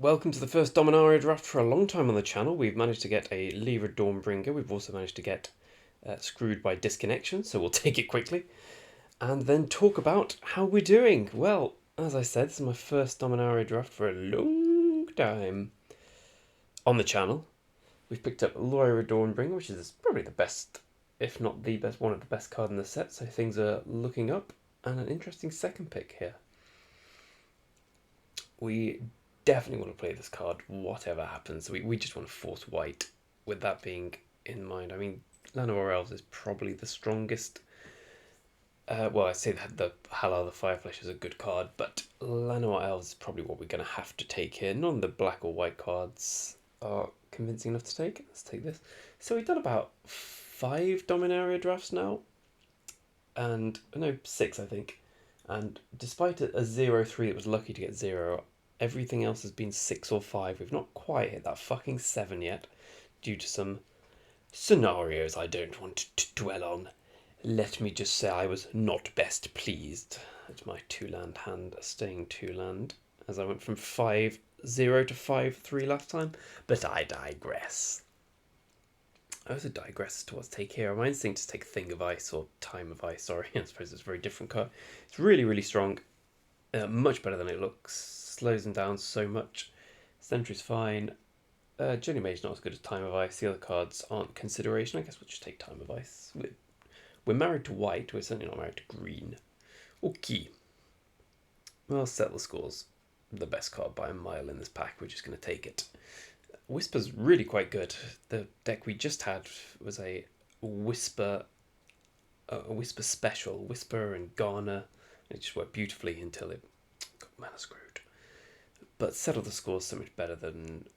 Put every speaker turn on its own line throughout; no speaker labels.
Welcome to the first Dominaria draft for a long time on the channel. We've managed to get a Lyra Dawnbringer. We've also managed to get screwed by disconnection, so we'll take it quickly. And then talk about how we're doing. Well, as I said, this is my first Dominaria draft for a long time on the channel. We've picked up Lyra Dawnbringer, which is probably the best, if not the best, one of the best cards in the set, so things are looking up. And an interesting second pick here. We definitely want to play this card, whatever happens. We just want to force white, with that being in mind. I mean, Llanowar Elves is probably the strongest. Well, I say that the Halal the Fireflesh is a good card, but Llanowar Elves is probably what we're going to have to take here. None of the black or white cards are convincing enough to take. Let's take this. So we've done about 5 Dominaria drafts now. And, no, 6 I think. And despite a 0-3 that was lucky to get 0, everything else has been 6 or 5. We've not quite hit that fucking 7 yet, due to some scenarios I don't want to dwell on. Let me just say I was not best pleased at my 2-land hand staying 2-land, as I went from 5-0 to 5-3 last time, but I digress. I also digress as to what to take here. My instinct is to take Thing of Ice, or Time of Ice, sorry. I suppose it's a very different card. It's really, really strong. Much better than it looks. Slows them down so much. Sentry's fine. Journey Mage's not as good as Time of Ice. The other cards aren't consideration. I guess we'll just take Time of Ice. We're married to white. We're certainly not married to green. Okay. Well, settle the scores. The best card by a mile in this pack. We're just going to take it. Whisper's really quite good. The deck we just had was a Whisper special. Whisper and Garner. It just worked beautifully until it got mana screwed. But Settle the Score is so much better than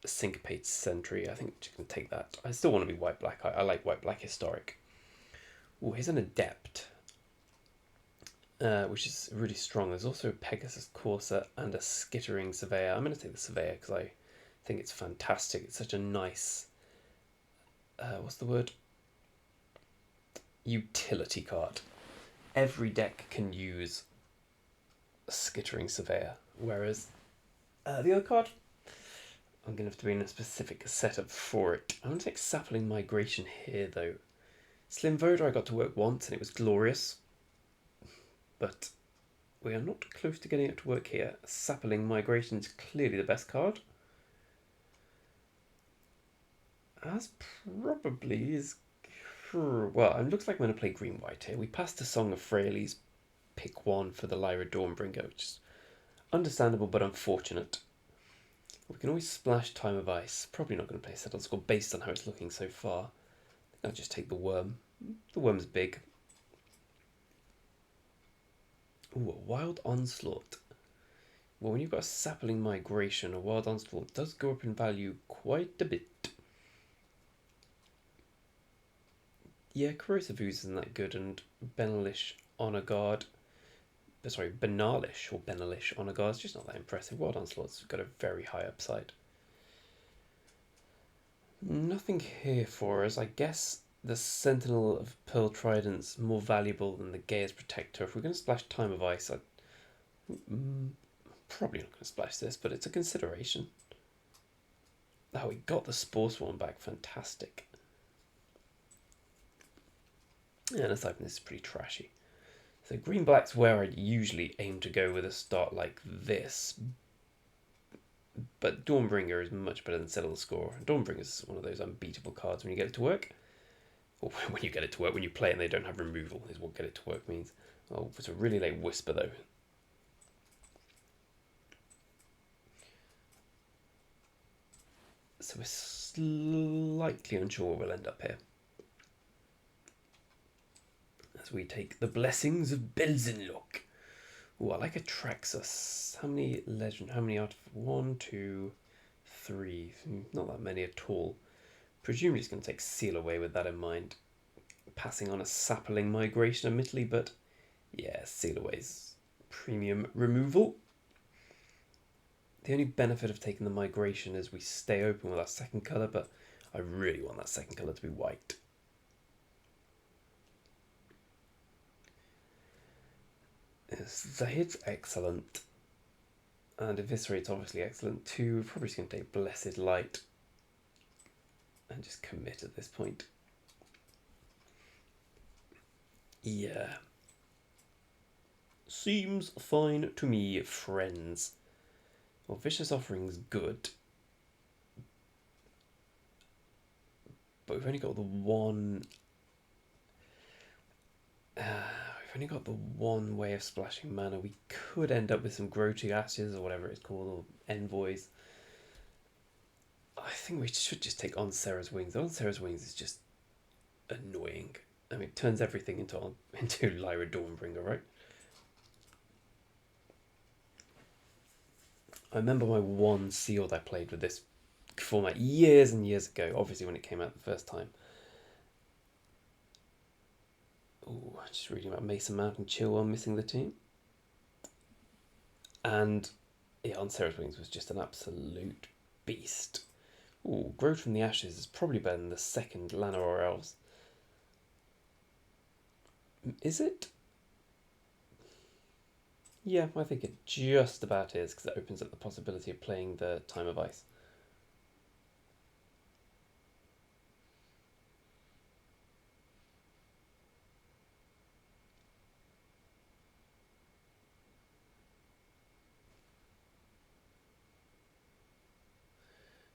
Syncopate Sentry. I think you can take that. I still want to be white-black. I like white-black historic. Oh, here's an Adept, which is really strong. There's also a Pegasus Courser and a Skittering Surveyor. I'm going to take the Surveyor because I think it's fantastic. It's such a nice, what's the word? Utility card. Every deck can use a Skittering Surveyor, whereas the other card, I'm going to have to be in a specific setup for it. I'm going to take Sapling Migration here, though. Slim Voda I got to work once, and it was glorious. But we are not close to getting it to work here. Sapling Migration is clearly the best card. As probably is... Well, it looks like I'm going to play green-white here. We passed the Song of Freyalise, pick 1 for the Lyra Dawnbringer, which is understandable but unfortunate. We can always splash Time of Ice. Probably not going to play Settle Score based on how it's looking so far. I'll just take the Worm. The Worm's big. Ooh, a Wild Onslaught. Well, when you've got a Sapling Migration, a Wild Onslaught does go up in value quite a bit. Yeah, Corrosive Ooze isn't that good, and Benalish Honor Guard. Sorry, Benalish or Benalish Honor Guard is just not that impressive. Wild Onslaught's got a very high upside. Nothing here for us. I guess the Sentinel of Pearl Trident's more valuable than the Gaia's Protector. If we're going to splash Time of Ice, I'm probably not going to splash this, but it's a consideration. Oh, we got the Spore Swarm back. Fantastic. Yeah, let's open this is pretty trashy. So green-black's where I'd usually aim to go with a start like this. But Dawnbringer is much better than Settle the Score. Dawnbringer is one of those unbeatable cards when you get it to work. Or when you get it to work, when you play and they don't have removal, is what get it to work means. Oh, it's a really late Whisper, though. So we're slightly unsure where we'll end up here. As we take the Blessings of Belzenlock. Oh, I like Atraxas. How many legend? How many out of 1, 2, 3? Not that many at all. Presumably it's going to take Seal Away with that in mind. Passing on a Sapling Migration, admittedly, but yeah, Seal Away's premium removal. The only benefit of taking the Migration is we stay open with our second colour, but I really want that second colour to be white. Zahid's excellent. And Eviscerate's obviously excellent too. We're probably just going to take Blessed Light and just commit at this point. Yeah. Seems fine to me, friends. Well, Vicious Offering's good. But we've only got the one... we've only got the one way of splashing mana. We could end up with some Grotty Ashes or whatever it's called, or Envoys. I think we should just take On Sarah's Wings. On Sarah's Wings is just annoying. I mean, it turns everything into Lyra Dawnbringer, right? I remember my one sealed I played with this format years and years ago, obviously when it came out the first time. Oh, just reading about Mason Mount and Chilwell missing the team. And yeah, On Sarah's Wings was just an absolute beast. Ooh, Growth from the Ashes is probably better than the second Lana or Elves. Is it? Yeah, I think it just about is, because it opens up the possibility of playing the Time of Ice.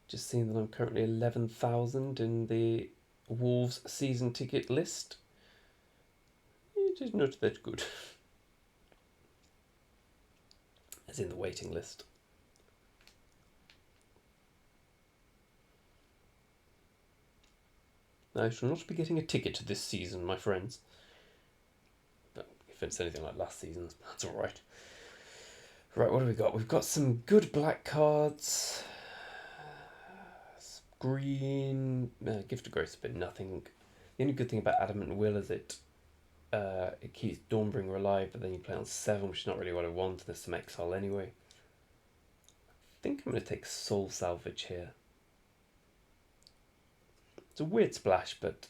Just seeing that I'm currently 11,000 in the Wolves season ticket list. It is not that good. As in the waiting list. I shall not be getting a ticket this season, my friends. But if it's anything like last season, that's alright. Right, what have we got? We've got some good black cards. Green. Gift of Grace, but nothing. The only good thing about Adamant Will is it keeps Dawnbringer alive, but then you play on 7, which is not really what I want. There's some exile anyway. I think I'm going to take Soul Salvage here. It's a weird splash, but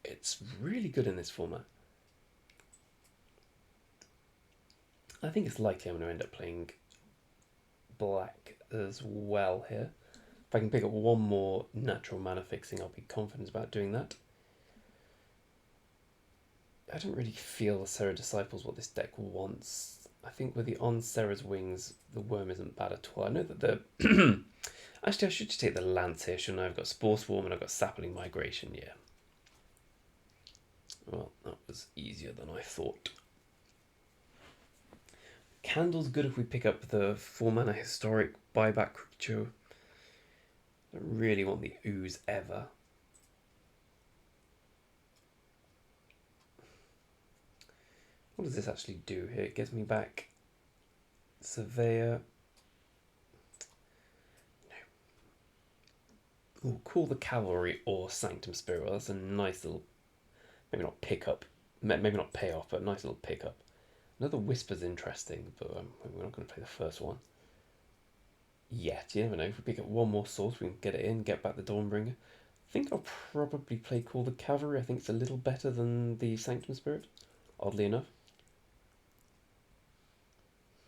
it's really good in this format. I think it's likely I'm going to end up playing black as well here. If I can pick up one more natural mana fixing, I'll be confident about doing that. I don't really feel the Serra Disciples what this deck wants. I think with the On Serra's Wings, the Worm isn't bad at all. I know that the... Actually, I should just take the Lance here, shouldn't I? I've got Spore Swarm and I've got Sapling Migration, yeah. Well, that was easier than I thought. Candle's good if we pick up the 4-mana Historic buyback creature. I don't really want the Ooze ever. What does this actually do here? It gives me back Surveyor. No. Ooh, Call the Cavalry or Sanctum Spirit. Well, that's a nice little, maybe not pickup, maybe not payoff, but a nice little pickup. Another Whisper's interesting, but we're not going to play the first one yet. You never know. If we pick up one more source, we can get it in, get back the Dawnbringer. I think I'll probably play Call the Cavalry. I think it's a little better than the Sanctum Spirit, oddly enough.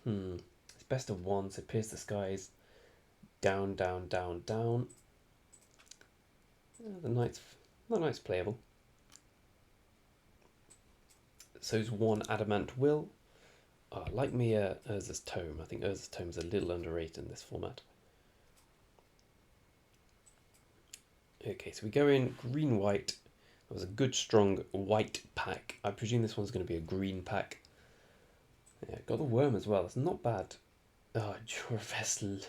It's best of one, so Pierce the Skies. Down, down, down, down. The knight's playable. So's one Adamant Will. Oh, like me, Urza's Tome. I think Urza's Tome is a little underrated in this format. Okay, so we go in green-white. That was a good, strong white pack. I presume this one's going to be a green pack. Yeah, got the Worm as well. That's not bad. Oh, Jura Vessel.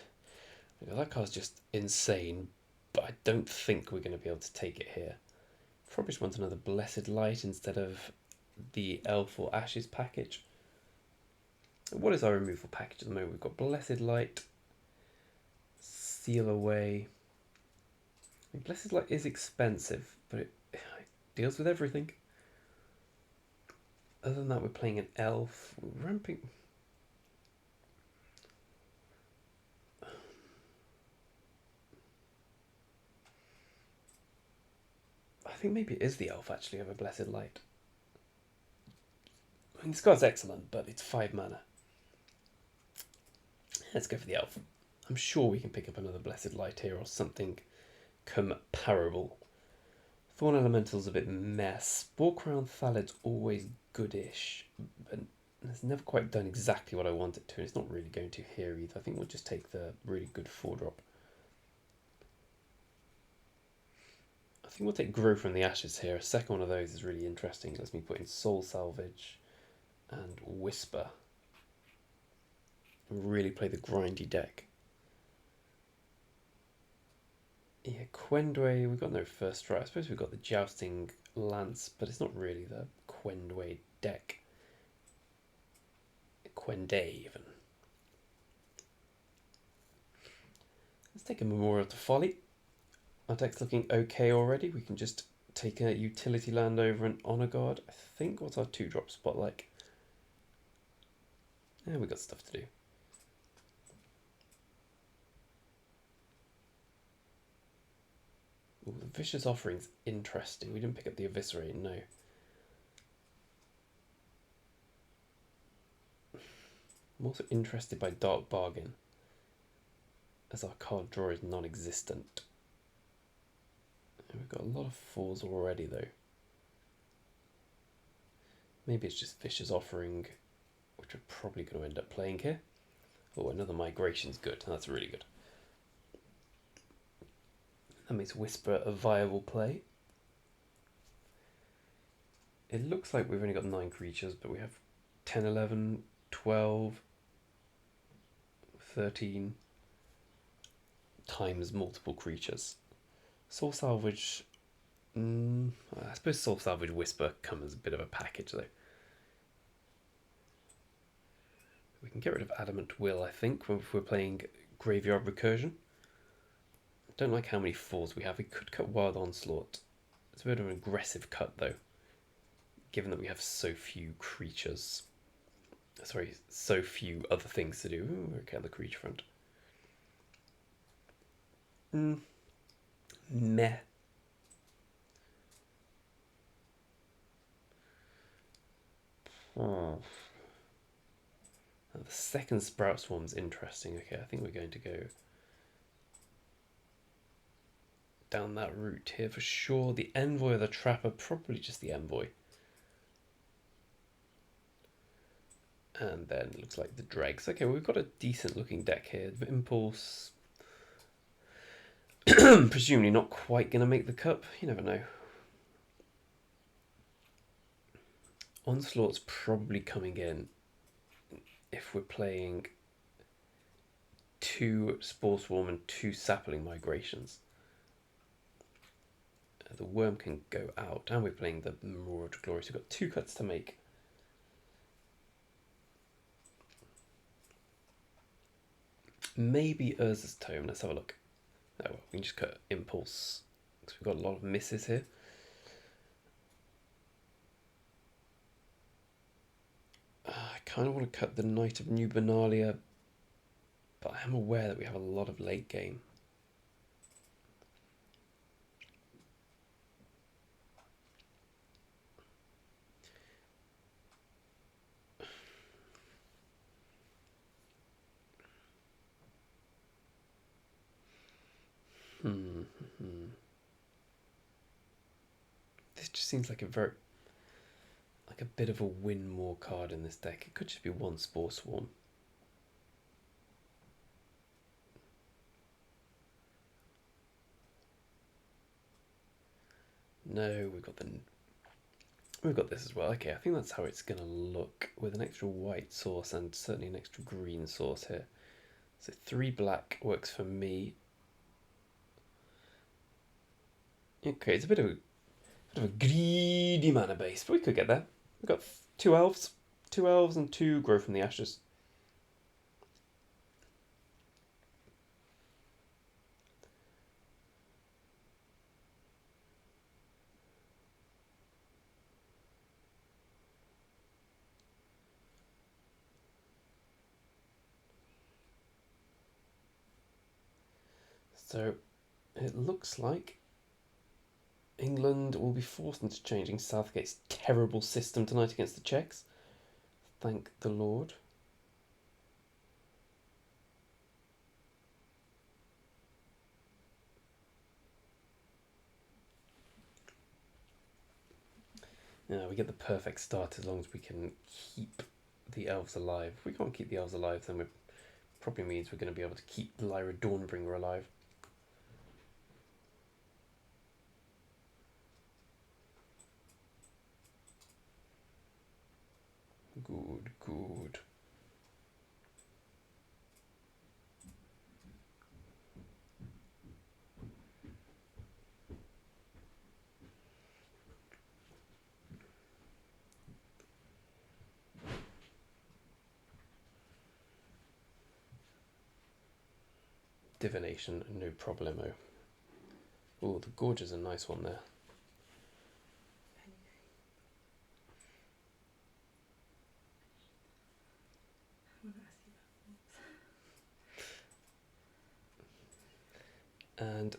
That card's just insane, but I don't think we're going to be able to take it here. Probably just want another Blessed Light instead of the Elf or Ashes package. What is our removal package at the moment? We've got Blessed Light, Seal Away. I mean, Blessed Light is expensive, but it deals with everything. Other than that, we're playing an Elf. We're ramping... I think maybe it is the Elf actually over Blessed Light. I mean, this card's excellent, but it's 5 mana. Let's go for the elf. I'm sure we can pick up another Blessed Light here or something comparable. Thorn Elemental's a bit mess. Spore Crown Thallid's always goodish, but it's never quite done exactly what I want it to. It's not really going to here either. I think we'll just take the really good 4-drop. I think we'll take Grow from the Ashes here. A second one of those is really interesting. It lets me put in Soul Salvage and Whisper. And really play the grindy deck. Yeah, Quendwe, we've got no first strike. I suppose we've got the Jousting Lance, but it's not really the Quendwe deck. Quende, even. Let's take a Memorial to Folly. Our deck's looking okay already. We can just take a utility land over an Honor Guard. I think, what's our 2-drop spot like? Yeah, we've got stuff to do. Ooh, the Vicious Offering's interesting. We didn't pick up the Eviscerate, no. I'm also interested by Dark Bargain, as our card draw is non-existent. And we've got a lot of 4s already, though. Maybe it's just Vicious Offering, which we're probably going to end up playing here. Oh, another Migration's good. That's really good. That makes Whisper a viable play. It looks like we've only got 9 creatures, but we have 10, 11, 12, 13 times multiple creatures. Soul Salvage, I suppose Soul Salvage Whisper comes as a bit of a package though. We can get rid of Adamant Will, I think, if we're playing Graveyard Recursion. I don't like how many 4s we have. We could cut Wild Onslaught. It's a bit of an aggressive cut though, given that we have so few creatures. Sorry, so few other things to do. Ooh, okay, on the creature front. Meh. Oh. The second Sprout Swarm's interesting. Okay, I think we're going to go down that route here for sure. The Envoy or the Trapper, probably just the Envoy. And then it looks like the Dregs. Okay, well, we've got a decent looking deck here. The Impulse, presumably not quite going to make the cup. You never know. Onslaught's probably coming in if we're playing 2 Spore Swarm and 2 Sapling Migrations. The Worm can go out, and we're playing the Memorial to Glory, so we've got 2 cuts to make. Maybe Urza's Tome. Let's have a look. No, we can just cut Impulse, because we've got a lot of misses here. I kind of want to cut the Knight of New Benalia, but I am aware that we have a lot of late game. This just seems like a bit of a win more card in this deck. It could just be 1 Spore Swarm. No, we've got this as well. Okay, I think that's how it's gonna look with an extra white source and certainly an extra green source here. So 3 black works for me. Okay, it's a bit of a greedy mana base, but we could get there. We've got 2 elves and 2 Grow from the Ashes. So it looks like England will be forced into changing Southgate's terrible system tonight against the Czechs. Thank the Lord. We get the perfect start as long as we can keep the elves alive. If we can't keep the elves alive, then it probably means we're going to be able to keep Lyra Dawnbringer alive. Good, good. Divination, no problemo. Oh, the Gorge is a nice one there. And,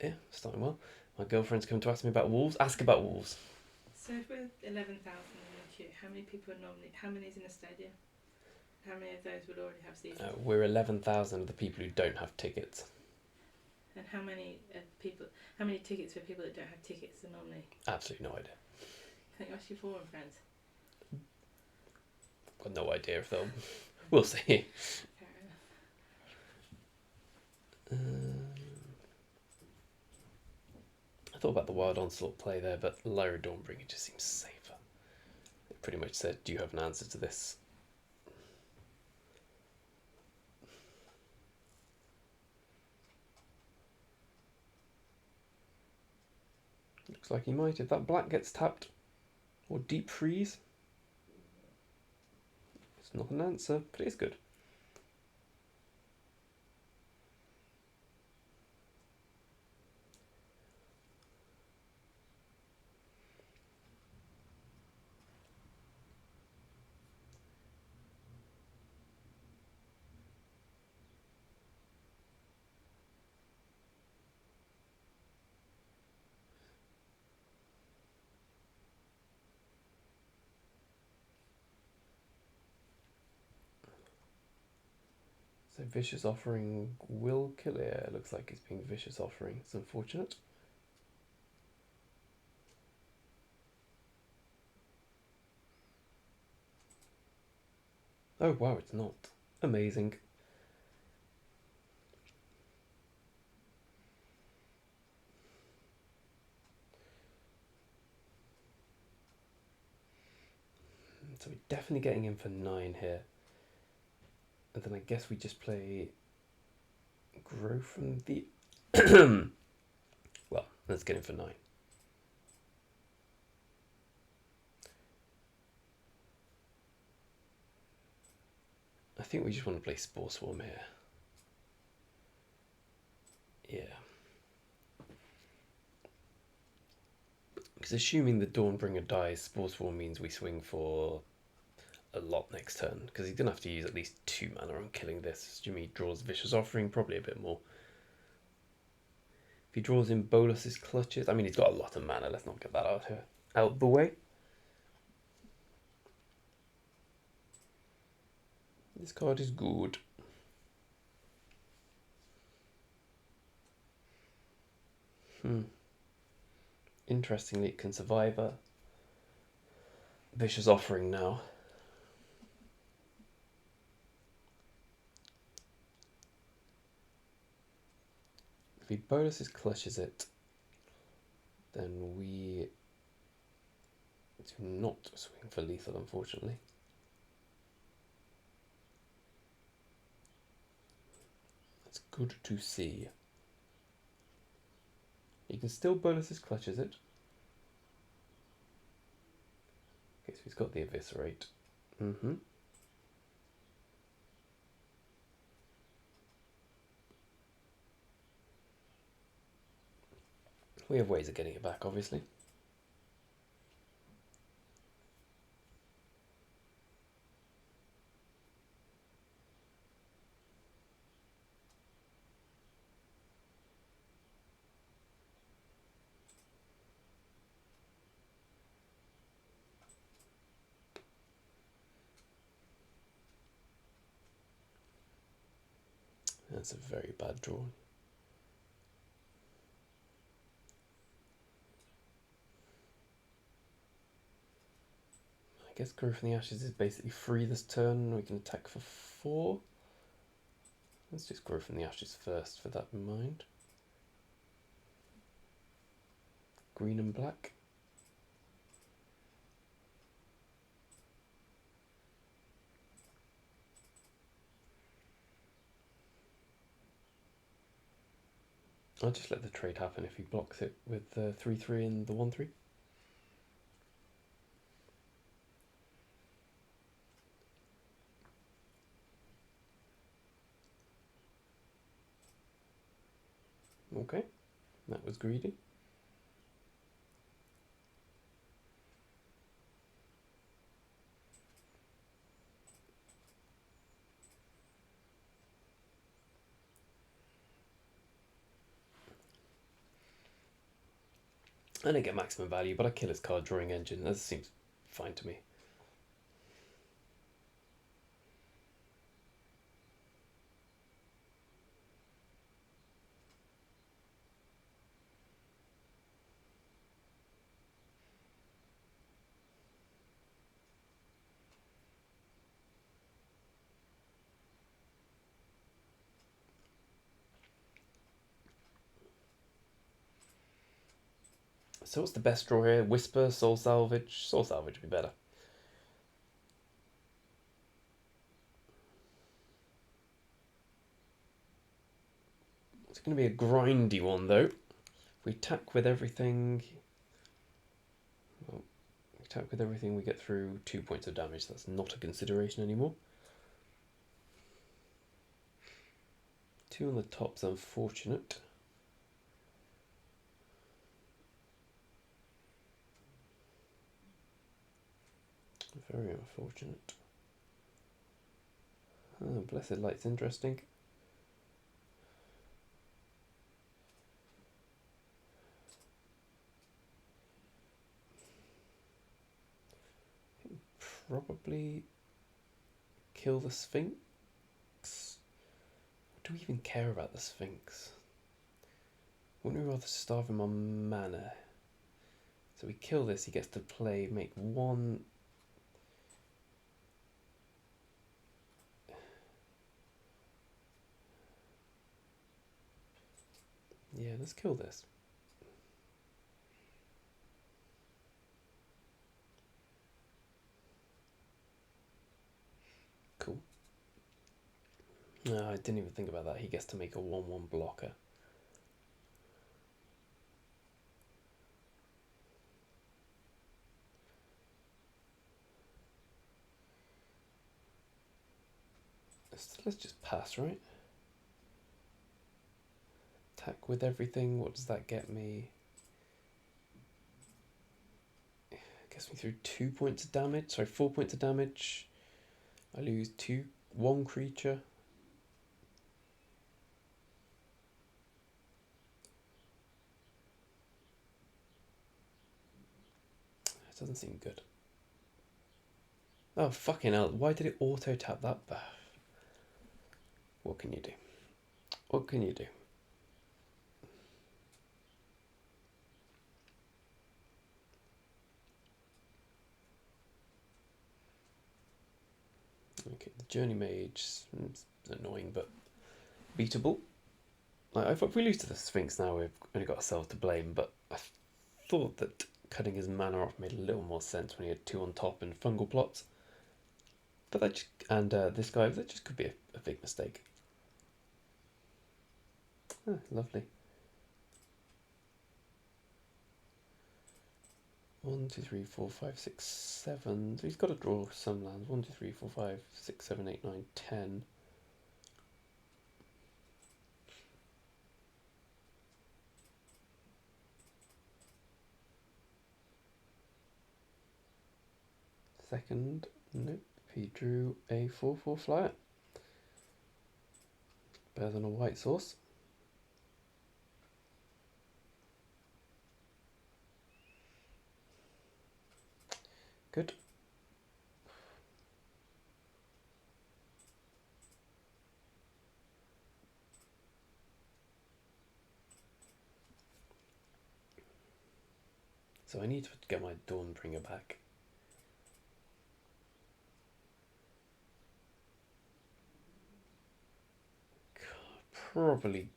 yeah, starting well. My girlfriend's come to ask me about wolves. Ask about wolves.
So if we're 11,000 in the queue, how many people are normally, how many is in a stadium? How many of those would already have seasons?
We're 11,000 of the people who don't have tickets.
And how many tickets for people that don't have tickets are normally?
Absolutely no idea.
Can you ask your forum friends?
Got no idea if they'll... We'll see.
Fair enough.
I thought about the Wild Onslaught play there, but Lyra Dawnbringer just seems safer. It pretty much said, do you have an answer to this? Looks like he might. If that black gets tapped, or deep freeze, it's not an answer, but it is good. So Vicious Offering will kill it. It looks like it's being Vicious Offering. It's unfortunate. Oh wow, it's not. Amazing. So we're definitely getting in for 9 here. And then I guess we just play Grow from the... Well, let's get in for 9. I think we just want to play Spore Swarm here. Yeah. Because assuming the Dawnbringer dies, Spore Swarm means we swing for a lot next turn. Because he's going to have to use at least 2 mana on killing this. Jimmy draws Vicious Offering, probably a bit more. If he draws in Bolus's Clutches, I mean, he's got a lot of mana. Let's not get that out the way. This card is good. Interestingly, it can survive a Vicious Offering now. If he Bolus's Clutches it, then we do not swing for lethal, unfortunately. That's good to see. He can still Bolus's Clutches it. Okay, so he's got the Eviscerate. We have ways of getting it back, obviously. That's a very bad draw. guess Growth from the Ashes is basically free this turn. We can attack for 4. Let's just Growth from the Ashes first, for that in mind. Green and black. I'll just let the trade happen if he blocks it with the 3-3 and the 1-3. Okay, that was greedy. I didn't get maximum value, but I kill his card drawing engine. That seems fine to me. So what's the best draw here? Whisper, Soul Salvage? Soul Salvage would be better. It's going to be a grindy one though. If we attack with everything... Well, we attack with everything, we get through 2 points of damage. That's not a consideration anymore. 2 on the top's unfortunate. Very unfortunate. Oh, Blessed Light's interesting. Probably kill the Sphinx. Do we even care about the Sphinx? Wouldn't we rather starve him on mana? So we kill this, he gets to play, make 1... Yeah, let's kill this. Cool. No, I didn't even think about that. He gets to make a 1-1 blocker. Let's just pass, right? Attack with everything. What does that get me? Gets me through 2 points of damage. Sorry, 4 points of damage. I lose 1 creature. It doesn't seem good. Oh, fucking hell. Why did it auto-tap that buff? What can you do? What can you do? Okay, the Journey Mage is annoying, but beatable. If we lose to the Sphinx now, we've only got ourselves to blame, but I thought that cutting his mana off made a little more sense when he had 2 on top and fungal plots. But that just, and this guy, that just could be a big mistake. Oh, lovely. 1, 2, 3, 4, 5, 6, 7. So he's got to draw some lands. 1, 2, 3, 4, 5, 6, 7, 8, 9, 10. Second, nope. He drew a 4/4 flyer. Better than a white source. Good. So I need to get my Dawnbringer back. probably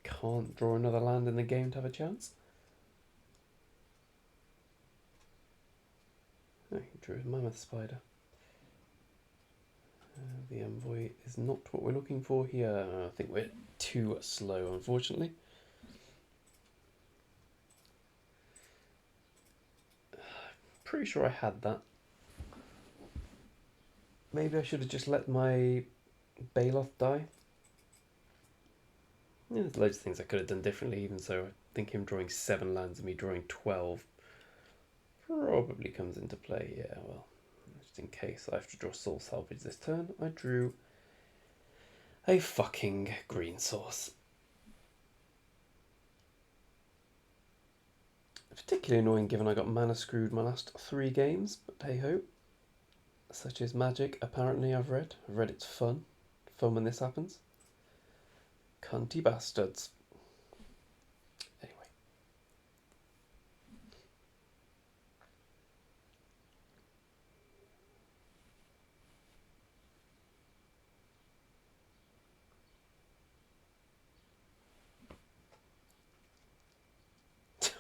can't draw another land in the game to have a chance. Oh, he drew a mammoth spider. The envoy is not what we're looking for here. I think we're too slow, unfortunately. Pretty sure I had that. Maybe I should have just let my Baloth die. Yeah, there's loads of things I could have done differently, even so. I think him drawing 7 lands and me drawing 12 probably comes into play. Yeah, well, just in case I have to draw Soul Salvage this turn, I drew a fucking green source. Particularly annoying given I got mana screwed my last 3 games, but hey ho. Such is magic, apparently. I've read it's fun when this happens. Cunty bastards. Anyway.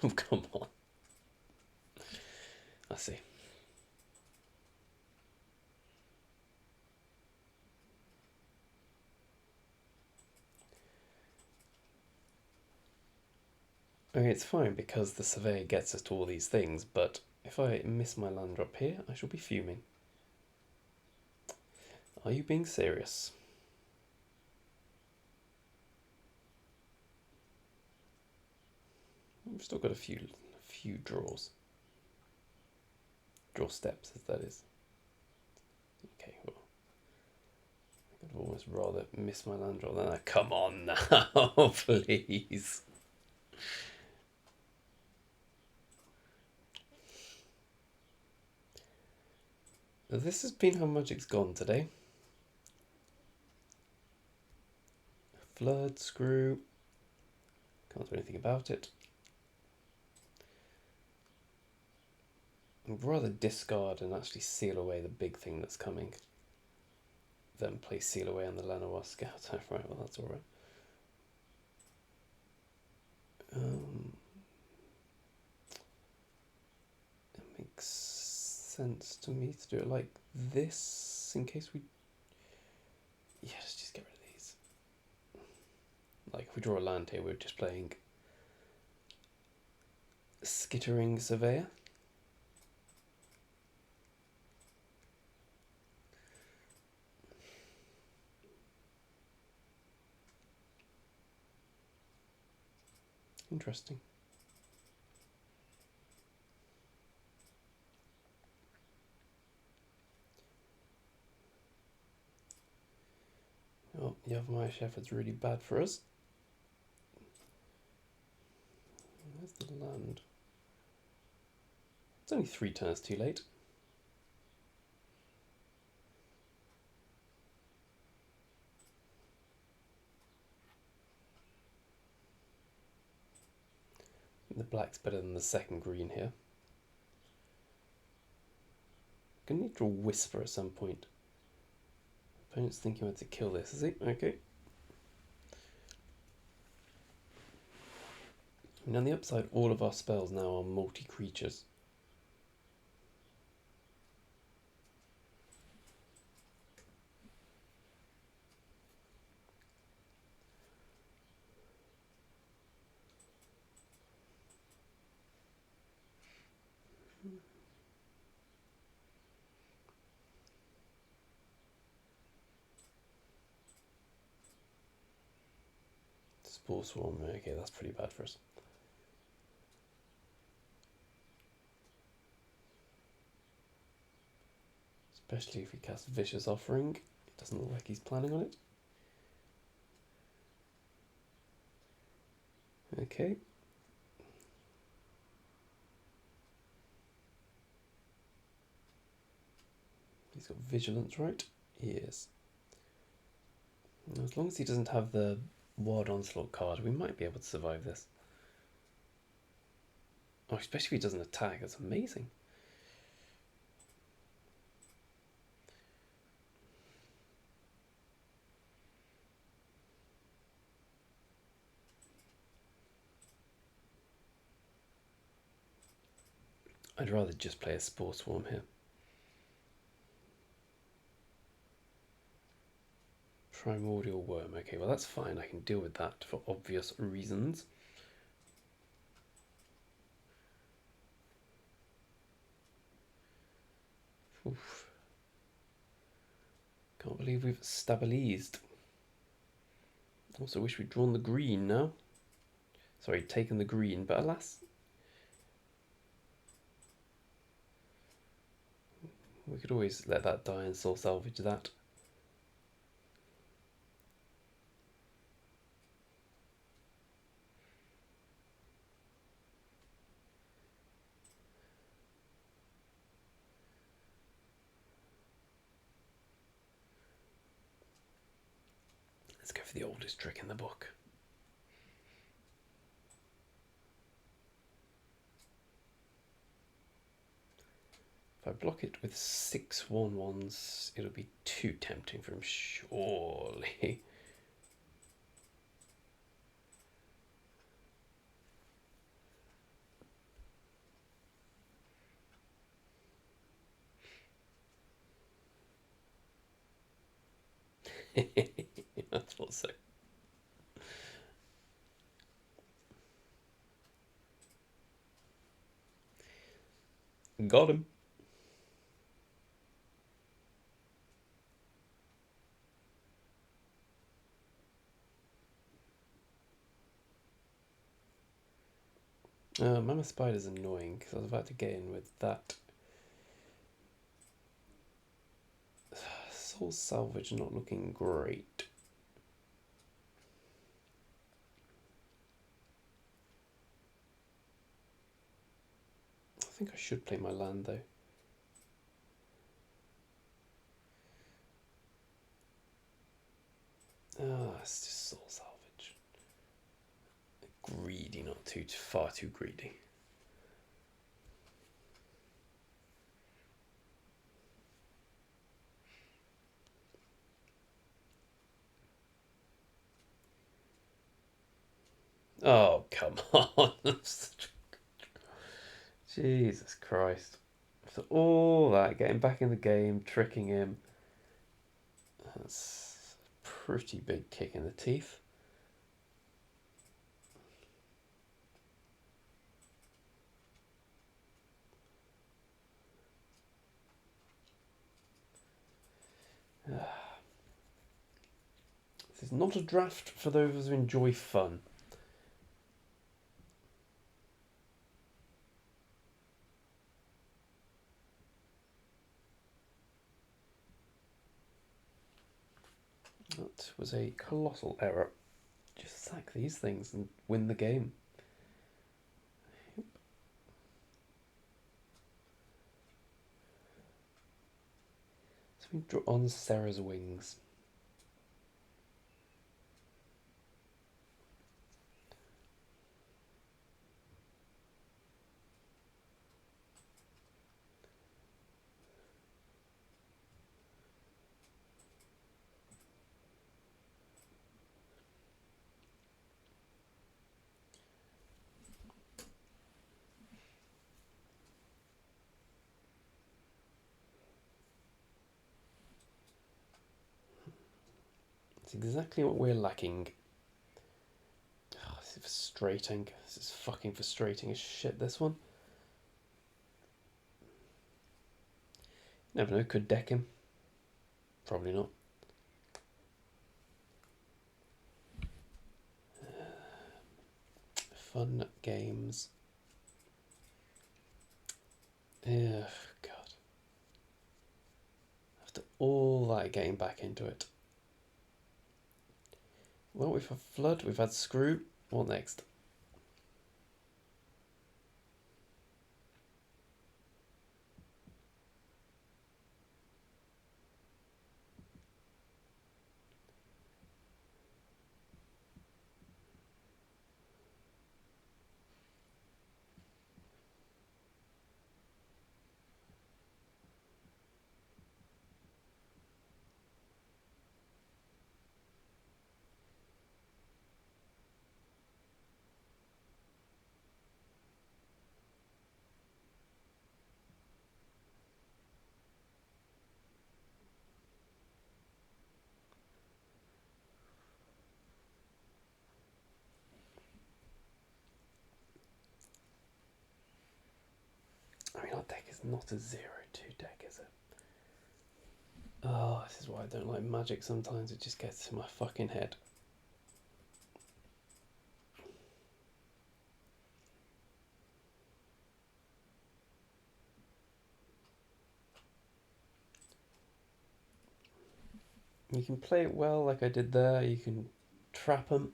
Oh, come on. I see. Okay, it's fine because the surveyor gets us to all these things, but if I miss my land drop here, I shall be fuming. Are you being serious? We've still got a few draws. Draw steps, as that is. Okay, well, I could almost rather miss my land draw than that. Come on now, please. This has been how Magic's gone today. Flood, screw. Can't do anything about it. I'd rather discard and actually seal away the big thing that's coming than play seal away on the Llanowar Scout. Right, well that's alright. It makes sense to me to do it like this in case we... Yeah, let's just get rid of these. Like if we draw a land here, we're just playing Skittering Surveyor. Interesting. Oh, Yavimaya Shepherd's really bad for us. Where's the land? It's only 3 turns too late. The black's better than the second green here. Gonna need to draw Whisper at some point. Opponent's thinking whether to kill this, is he? Okay. And on the upside, all of our spells now are multi-creatures. Spore Swarm, okay, that's pretty bad for us. Especially if we cast Vicious Offering. It doesn't look like he's planning on it. Okay. He's got Vigilance, right? He is. As long as he doesn't have the Wild Onslaught card, we might be able to survive this. Oh, especially if he doesn't attack, that's amazing. I'd rather just play a Spore Swarm here. Primordial Worm. Okay, well that's fine. I can deal with that for obvious reasons. Oof. Can't believe we've stabilised. Also wish we'd drawn the green now. Sorry, taken the green, but alas. We could always let that die and soul salvage that. Let's go for the oldest trick in the book. If I block it with 6 1/1s, it'll be too tempting for him, surely. I thought so. Got him. Mammoth Spider's annoying because I was about to get in with that. Soul Salvage not looking great. I think I should play my land though. It's just Soul Salvage. Greedy, not too far too greedy. Oh, come on. Jesus Christ. After all that, getting back in the game, tricking him. That's a pretty big kick in the teeth. This is not a draft for those who enjoy fun. That was a colossal error. Just sack these things and win the game. So we draw on Sarah's wings. It's exactly what we're lacking. Oh, this is frustrating. This is fucking frustrating as shit, this one. Never know, could deck him. Probably not. Fun games. Yeah, God. After all that, getting back into it. Well, we've had Flood, we've had Screw. What next? I mean, our deck is not a 0-2 deck, is it? Oh, this is why I don't like Magic sometimes. It just gets to my fucking head. You can play it well like I did there. You can trap them.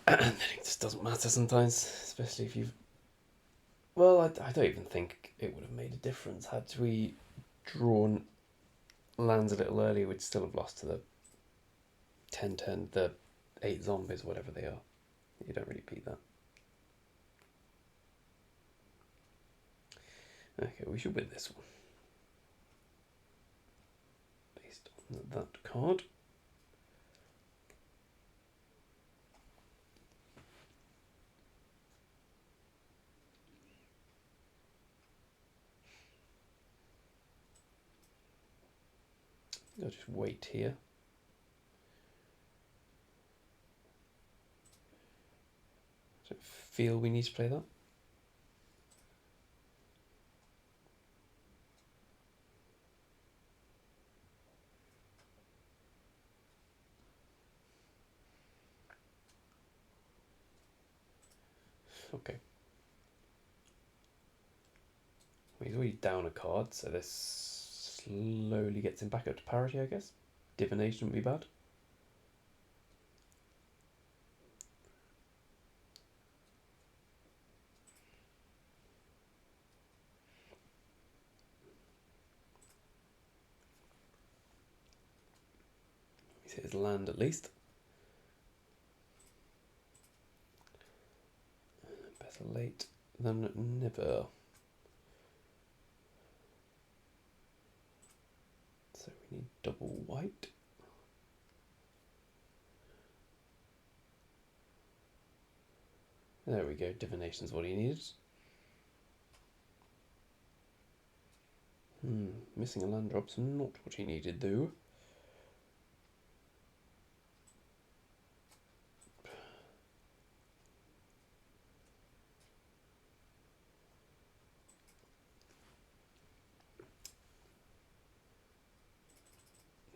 And then it just doesn't matter sometimes, especially if you've... Well, I don't even think it would have made a difference. Had we drawn lands a little earlier, we'd still have lost to the 10-10, the 8 zombies, whatever they are. You don't really beat that. Okay, we should win this one. Based on that card. I'll just wait here. I don't feel we need to play that. Okay. Well, he's already down a card, so this slowly gets him back up to parity, I guess. Divination would be bad. He's hit his land at least. Better late than never. So we need double white. There we go, divination's what he needed. Missing a land drop's not what he needed though.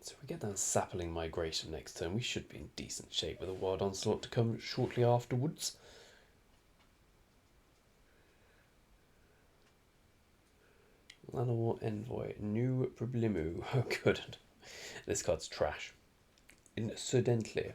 So if we get that sapling migration next turn, we should be in decent shape with a wild onslaught to come shortly afterwards. Llanowar Envoy, no problemo. Oh, good. This card's trash. Incidentally.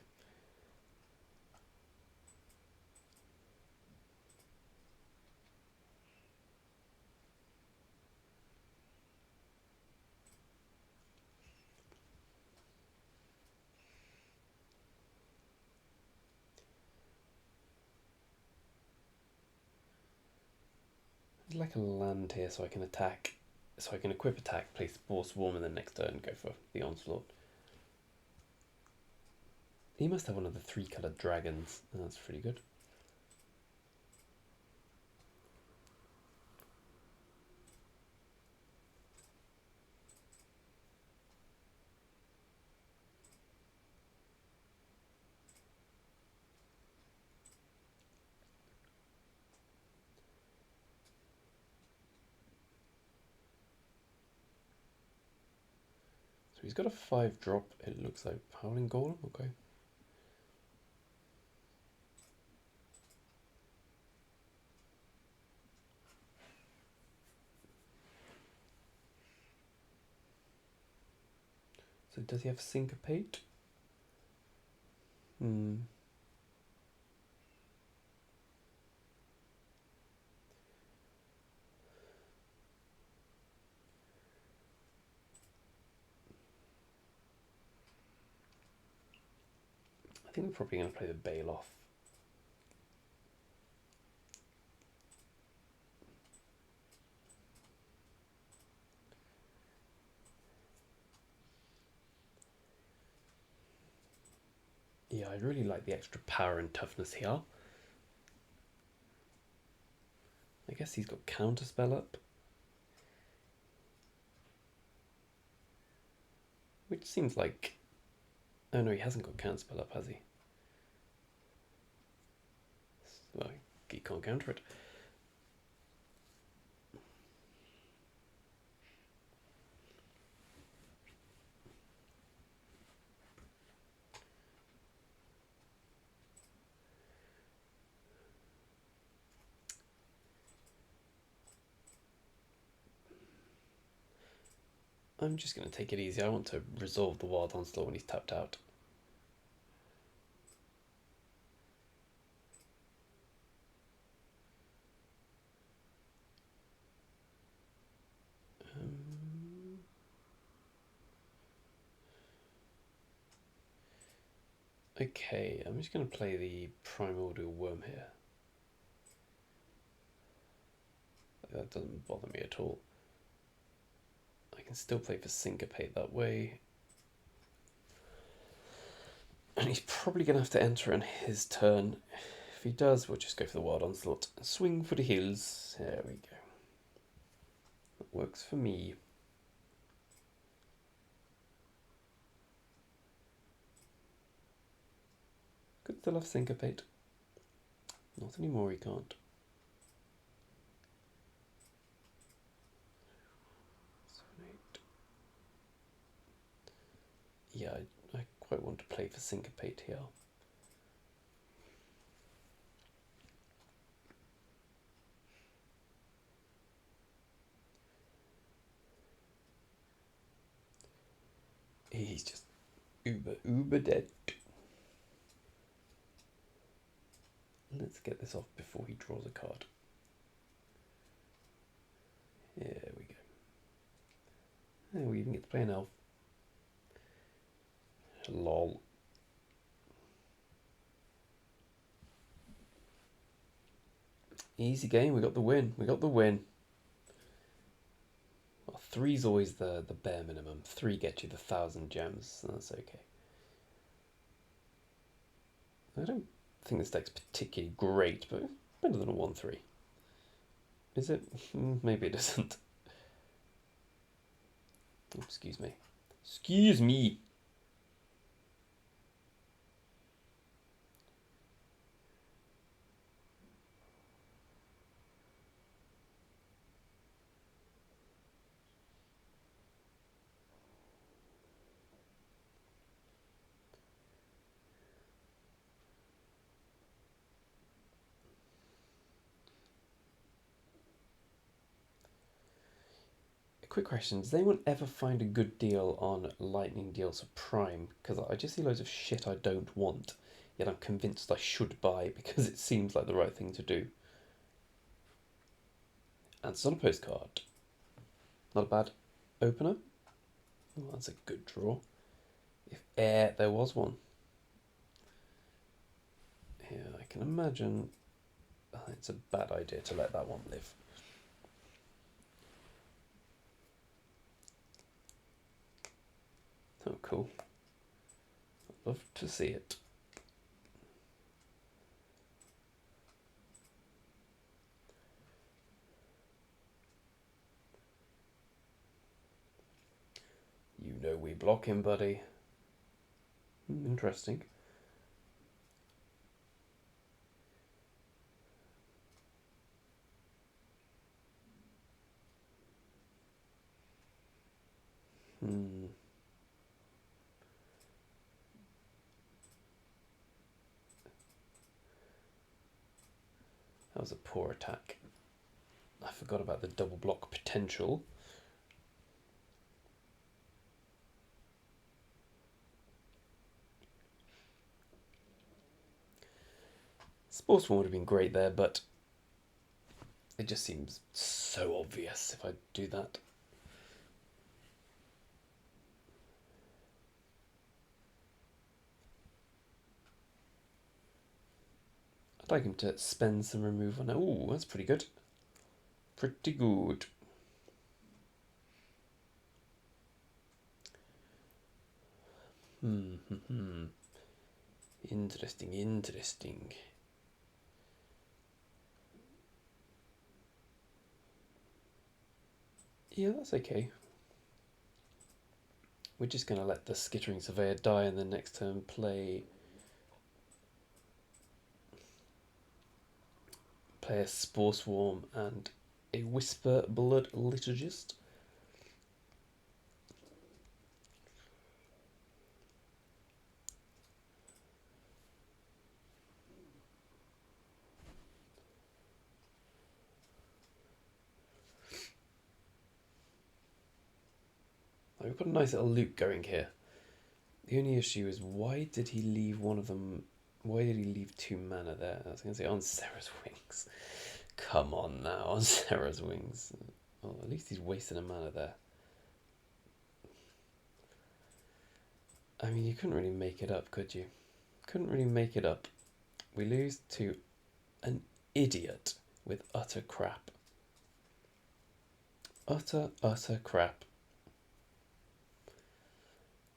There's like a land here so I can attack. So I can equip attack, place Spore Swarm, and then next turn go for the onslaught. He must have one of the 3-coloured dragons. That's pretty good. So he's got a 5-drop, it looks like. Howling Golem, okay. So does he have Syncopate? I think we're probably going to play the Baloth. Yeah, I really like the extra power and toughness here. I guess he's got Counterspell up. Which seems like... Oh no, he hasn't got Counterspell up, has he? Well, he can't counter it. I'm just going to take it easy. I want to resolve the Wild Onslaught when he's tapped out. Okay, I'm just going to play the Primordial Worm here. That doesn't bother me at all. I can still play for Syncopate that way. And he's probably going to have to enter on his turn. If he does, we'll just go for the Wild Onslaught. Swing for the hills. There we go. That works for me. Could still have Syncopate. Not anymore, he can't. Yeah, I quite want to play for Syncopate here. He's just uber dead. Let's get this off before he draws a card. There we go. And we even get to play an elf. Lol. Easy game, we got the win. We got the win. Well, 3's always the bare minimum. 3 gets you the 1,000 gems, so that's okay. I don't think this deck's particularly great, but better than a 1-3. Is it? Maybe it isn't. Oh, excuse me. Excuse me! Quick question, does anyone ever find a good deal on Lightning Deals of Prime? Because I just see loads of shit I don't want, yet I'm convinced I should buy because it seems like the right thing to do. And it's on a postcard. Not a bad opener. Oh, that's a good draw. If there was one. Yeah, I can imagine it's a bad idea to let that one live. Oh, cool. I'd love to see it. You know we block him, buddy. Interesting. That was a poor attack. I forgot about the double block potential. Sportsman would have been great there, but it just seems so obvious if I do that. I'd like him to spend some removal now. Ooh, that's pretty good. Pretty good. Interesting, interesting. Yeah, that's okay. We're just going to let the Skittering Surveyor die and then next turn play a Spore Swarm and a Whisper Blood Liturgist. we've got a nice little loop going here. The only issue is why did he leave one of them? Why did he leave 2 mana there? I was going to say on Sarah's wings. Come on now, on Sarah's wings. Well, at least he's wasting a mana there. I mean, you couldn't really make it up, could you? Couldn't really make it up. We lose to an idiot with utter crap. Utter crap.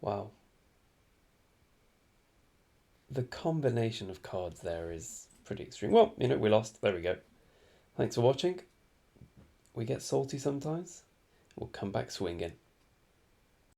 Wow. The combination of cards there is pretty extreme. Well, you know, we lost. There we go. Thanks for watching. We get salty sometimes. We'll come back swinging.